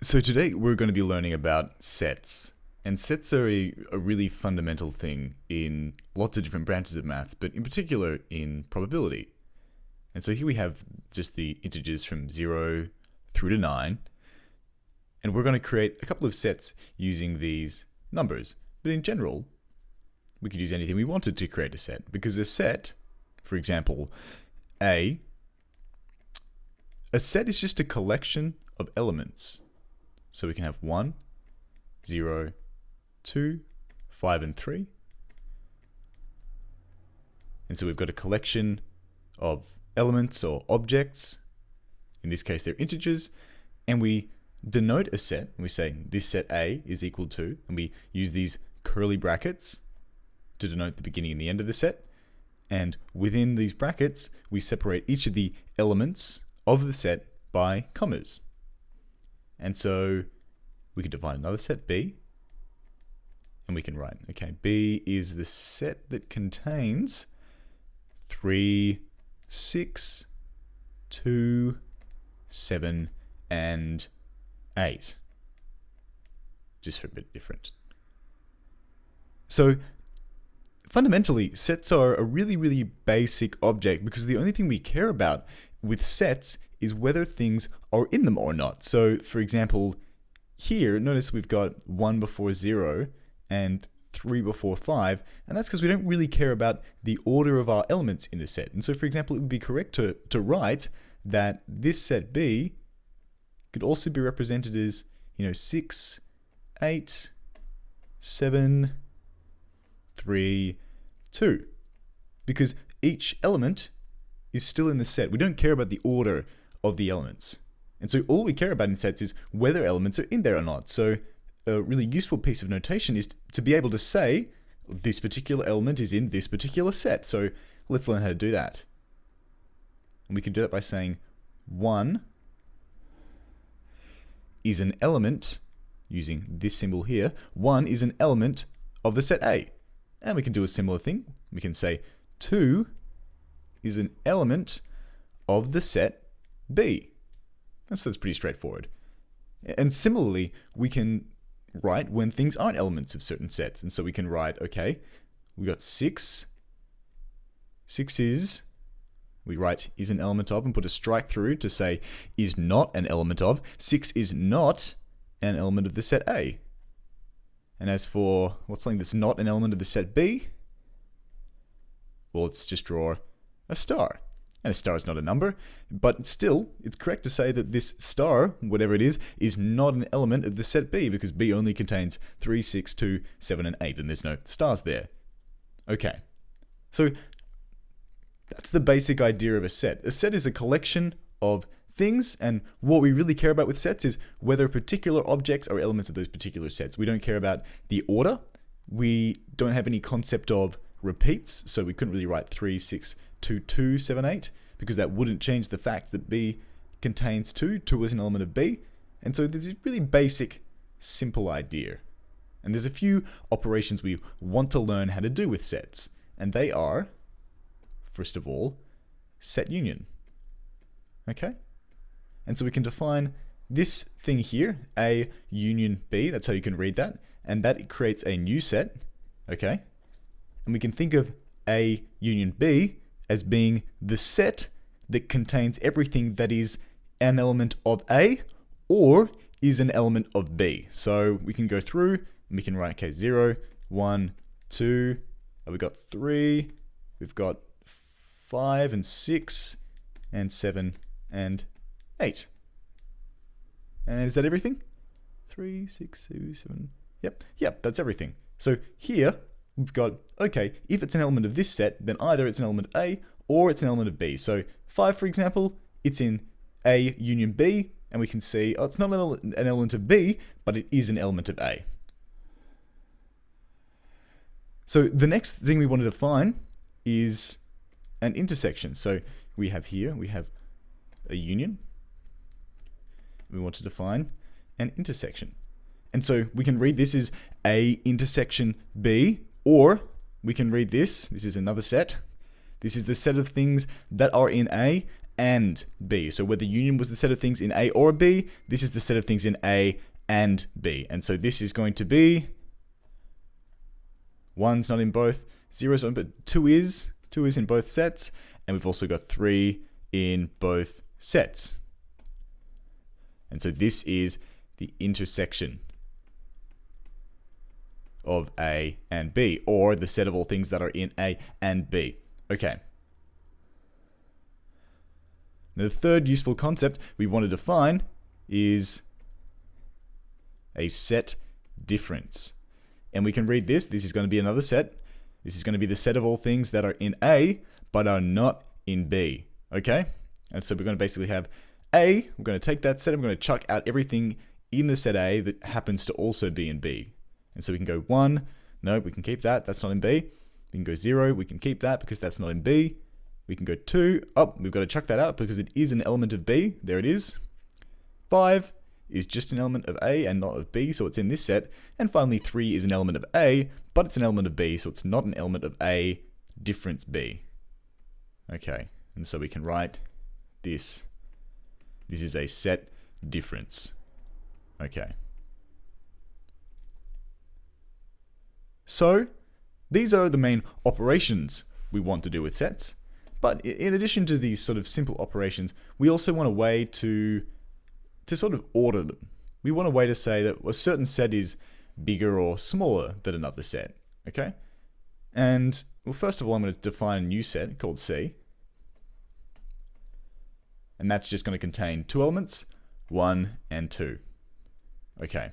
So today we're going to be learning about sets. And sets are a really fundamental thing in lots of different branches of maths, but in particular in probability. And so here we have just the integers from 0 through to 9. And we're going to create a couple of sets using these numbers. But in general, we could use anything we wanted to create a set. Because a set, for example, a set is just a collection of elements. So we can have 1, 0, 2, 5, and 3. And so we've got a collection of elements or objects. In this case, they're integers. And we denote a set. And we say this set A is equal to, and we use these curly brackets to denote the beginning and the end of the set. And within these brackets, we separate each of the elements of the set by commas. And so we could define another set, B, and we can write, okay, B is the set that contains 3, 6, 2, 7, and 8. Just for a bit different. So fundamentally, sets are a really, really basic object because the only thing we care about with sets is whether things are in them or not. So for example, here, notice we've got 1 before 0 and 3 before 5, and that's because we don't really care about the order of our elements in a set. And so for example, it would be correct to write that this set B could also be represented as 6, 8, 7, 3, 2, because each element is still in the set. We don't care about the order of the elements. And so all we care about in sets is whether elements are in there or not. So a really useful piece of notation is to be able to say this particular element is in this particular set. So let's learn how to do that. And we can do that by saying 1 is an element, using this symbol here, 1 is an element of the set A. And we can do a similar thing. We can say 2 is an element of the set B. So that's pretty straightforward. And similarly, we can write when things aren't elements of certain sets. And so we can write, okay, we got 6. 6 is, we write is an element of and put a strike through to say is not an element of. 6 is not an element of the set A. And as for what's something that's not an element of the set B, well, let's just draw a star. And a star is not a number, but still, it's correct to say that this star, whatever it is not an element of the set B, because B only contains 3, 6, 2, 7, and 8, and there's no stars there. Okay, so that's the basic idea of a set. A set is a collection of things, and what we really care about with sets is whether particular objects are elements of those particular sets. We don't care about the order. We don't have any concept of repeats, so we couldn't really write 3, 6, 2, 2, 7, 8, because that wouldn't change the fact that B contains 2. 2 is an element of B. And so there's this really basic, simple idea. And there's a few operations we want to learn how to do with sets. And they are, first of all, set union. Okay? And so we can define this thing here, A union B. That's how you can read that. And that creates a new set. Okay? And we can think of A union B as being the set that contains everything that is an element of A or is an element of B. So we can go through and we can write, okay, 0, 1, 2, we've got 3, we've got 5 and 6 and 7 and 8. And is that everything? 3, 6, 2, 7. Yep, that's everything. So here we've got, okay, if it's an element of this set, then either it's an element of A or it's an element of B. So 5, for example, it's in A union B, and we can see, oh, it's not an element of B, but it is an element of A. So the next thing we want to define is an intersection. So we have here, we have a union. We want to define an intersection. And so we can read this as A intersection B, or we can read this is another set. This is the set of things that are in A and B. So whether union was the set of things in A or B, this is the set of things in A and B. And so this is going to be 1's not in both, 0's not, but 2 is in both sets, and we've also got 3 in both sets. And so this is the intersection of A and B, or the set of all things that are in A and B. Okay. Now the third useful concept we want to define is a set difference. And we can read this. This is going to be another set. This is going to be the set of all things that are in A, but are not in B. Okay? And so we're going to basically have A, we're going to take that set, and we're going to chuck out everything in the set A that happens to also be in B. And so we can go 1, no, we can keep that, that's not in B. We can go 0, we can keep that because that's not in B. We can go 2, oh, we've got to chuck that out because it is an element of B. There it is. 5 is just an element of A and not of B, so it's in this set. And finally 3 is an element of A, but it's an element of B, so it's not an element of A, difference B. Okay, and so we can write this. This is a set difference. Okay. So, these are the main operations we want to do with sets. But in addition to these sort of simple operations, we also want a way to sort of order them. We want a way to say that a certain set is bigger or smaller than another set. Okay? And, well, first of all, I'm going to define a new set called C. And that's just going to contain 2 elements, 1 and 2. Okay.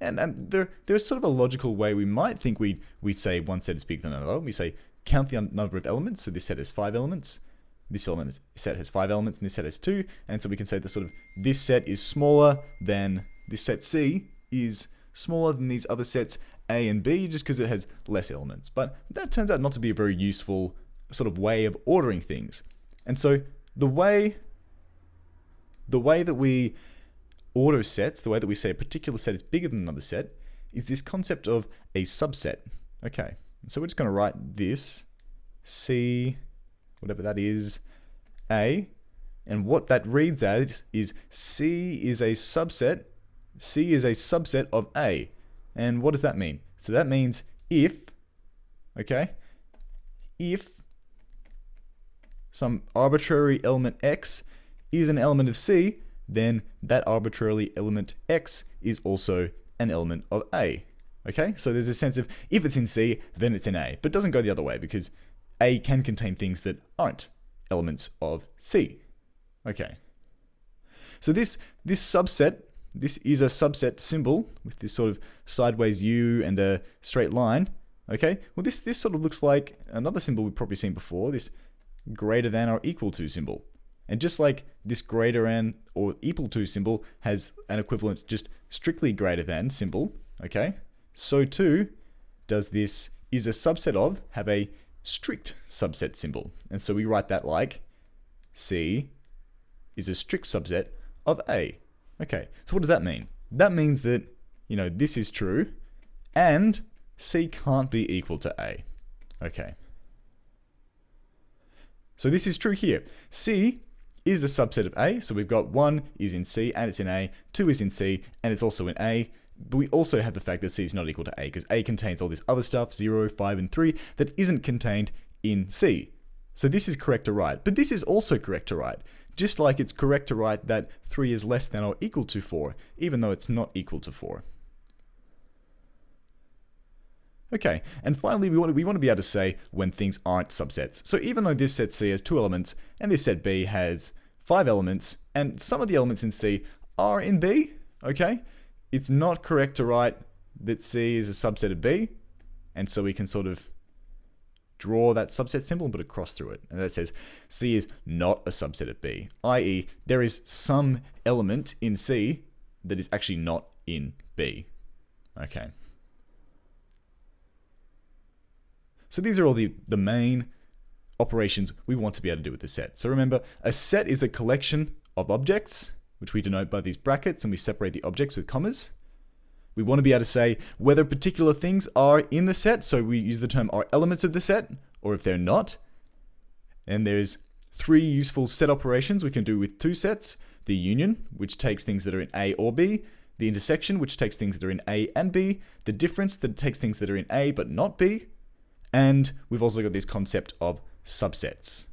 And there's sort of a logical way we might think we'd say one set is bigger than another. We say count the number of elements. So this set has 5 elements. This set has 5 elements, and this set has 2. And so we can say that sort of this set is smaller than this set C is smaller than these other sets A and B just because it has less elements. But that turns out not to be a very useful sort of way of ordering things. And so the way that we order sets, the way that we say a particular set is bigger than another set, is this concept of a subset. Okay, so we're just going to write this, C, whatever that is, A, and what that reads as is C is a subset of A. And what does that mean? So that means if some arbitrary element X is an element of C, then that arbitrarily element X is also an element of A. Okay, so there's a sense of if it's in C, then it's in A, but it doesn't go the other way because A can contain things that aren't elements of C. Okay, so this subset, this is a subset symbol with this sort of sideways U and a straight line. Okay, well this sort of looks like another symbol we've probably seen before, this greater than or equal to symbol. And just like this greater than or equal to symbol has an equivalent just strictly greater than symbol, okay, so too does this is a subset of have a strict subset symbol. And so we write that like C is a strict subset of A. Okay, so what does that mean? That means that, this is true and C can't be equal to A. Okay. So this is true here. C is a subset of A, so we've got 1 is in C and it's in A, 2 is in C and it's also in A, but we also have the fact that C is not equal to A because A contains all this other stuff, 0, 5, and 3, that isn't contained in C. So this is correct to write, but this is also correct to write, just like it's correct to write that 3 is less than or equal to 4, even though it's not equal to 4. Okay, and finally we want to be able to say when things aren't subsets. So even though this set C has 2 elements and this set B has 5 elements, and some of the elements in C are in B, okay, it's not correct to write that C is a subset of B, and so we can sort of draw that subset symbol and put a cross through it. And that says C is not a subset of B, i.e. there is some element in C that is actually not in B. Okay. So these are all the main operations we want to be able to do with the set. So remember, a set is a collection of objects, which we denote by these brackets, and we separate the objects with commas. We want to be able to say whether particular things are in the set, so we use the term are elements of the set, or if they're not. And there's 3 useful set operations we can do with 2 sets. The union, which takes things that are in A or B. The intersection, which takes things that are in A and B. The difference, that takes things that are in A but not B. And we've also got this concept of subsets.